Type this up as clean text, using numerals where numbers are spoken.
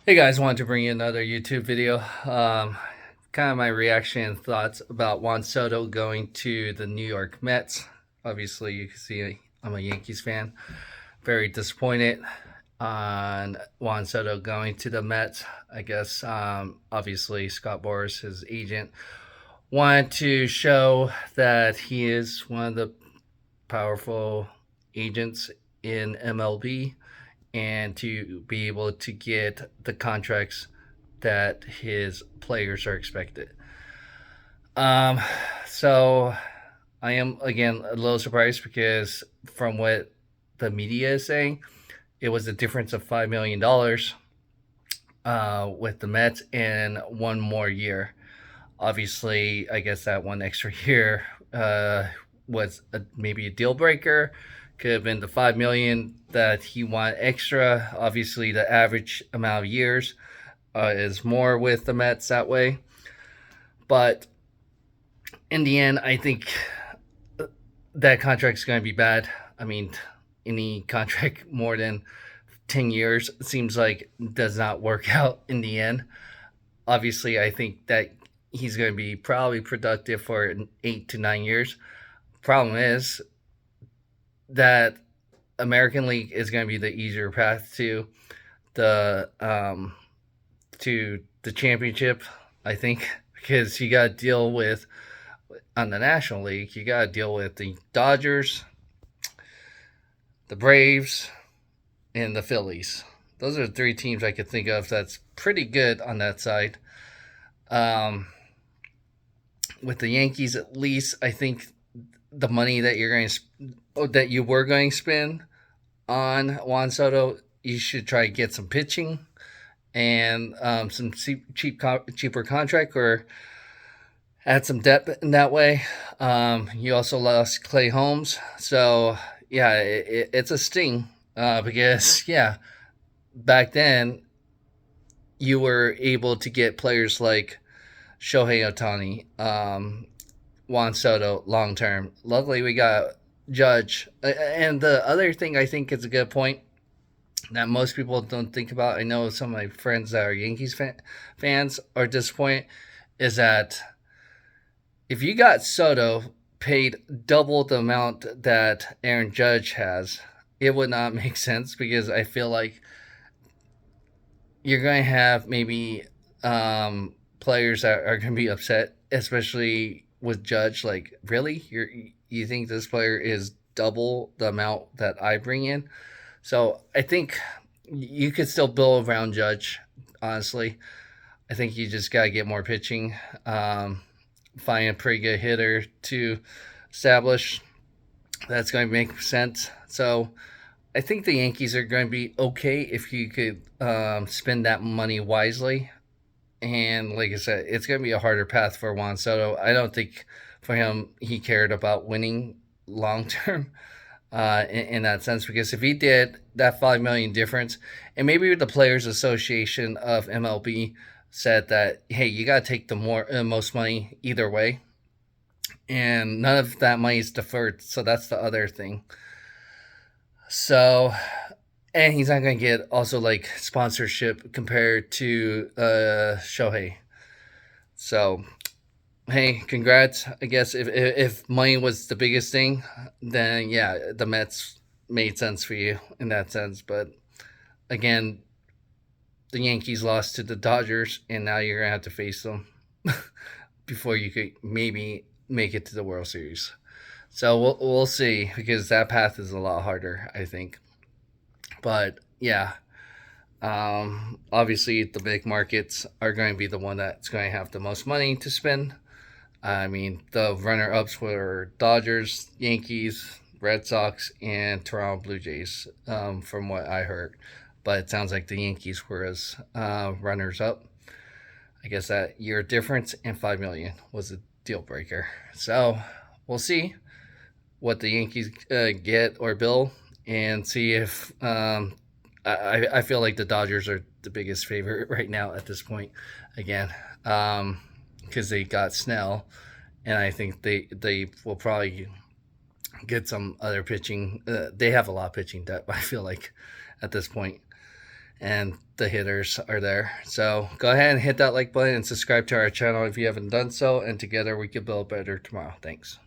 Hey guys, wanted to bring you another YouTube video. Kind of my reaction and thoughts about Juan Soto going to the New York Mets. Obviously, you can see I'm a Yankees fan. Very disappointed on Juan Soto going to the Mets. I guess, obviously, Scott Boras, his agent, wanted to show that he is one of the powerful agents in MLB and to be able to get the contracts that his players are expected. Um, so I am again a little surprised because from what the media is saying, it was a difference of $5 million with the Mets in one more year. Obviously, I guess that one extra year was maybe a deal breaker. Could have been the 5 million that he wanted extra. Obviously, the average amount of years is more with the Mets that way. But in the end, I think that contract's going to be bad. I mean, any contract more than 10 years seems like does not work out in the end. Obviously, I think that he's going to be probably productive for 8 to 9 years. Problem is that American League is going to be the easier path the to the championship, I think, because you got to deal with on the National League. You got to deal with the Dodgers, the Braves, and the Phillies. Those are the three teams I could think of that's pretty good on that side. Um, with the Yankees, at least, I think the money that you were going to spend on Juan Soto, you should try to get some pitching and some cheaper contract or add some depth in that way. You also lost Clay Holmes, so yeah, it's a sting because yeah, back then you were able to get players like Shohei Ohtani, Juan Soto long term. Luckily, we got Judge. And the other thing I think is a good point that most people don't think about, I know some of my friends that are fans are disappointed, is that if you got Soto paid double the amount that Aaron Judge has, it would not make sense because I feel like you're going to have maybe players that are going to be upset, especially with Judge. Like, really, you think this player is double the amount that I bring in? So I think you could still build around Judge. Honestly, I think you just got to get more pitching, find a pretty good hitter to establish. That's going to make sense. So I think the Yankees are going to be okay if you could spend that money wisely. And like I said, it's going to be a harder path for Juan Soto. I don't think for him he cared about winning long term in that sense, because if he did, that 5 million difference, and maybe the Players Association of MLB said that, hey, you got to take the most money either way, and none of that money is deferred. So that's the other thing. So, and he's not going to get also like sponsorship compared to Shohei. So, hey, congrats. I guess if money was the biggest thing, then yeah, the Mets made sense for you in that sense. But again, the Yankees lost to the Dodgers, and now you're gonna have to face them before you could maybe make it to the World Series. So we'll see, because that path is a lot harder, I think. But yeah, obviously the big markets are going to be the one that's going to have the most money to spend. I mean, the runner-ups were Dodgers, Yankees, Red Sox, and Toronto Blue Jays, from what I heard. But it sounds like the Yankees were as runners-up. I guess that year difference and 5 million was a deal breaker. So we'll see what the Yankees get or bill, and see if I feel like the Dodgers are the biggest favorite right now at this point. Again, because they got Snell, and I think they will probably get some other pitching. They have a lot of pitching depth, I feel like, at this point. and the hitters are there. So go ahead and hit that like button and subscribe to our channel if you haven't done so, and together we can build better tomorrow. Thanks.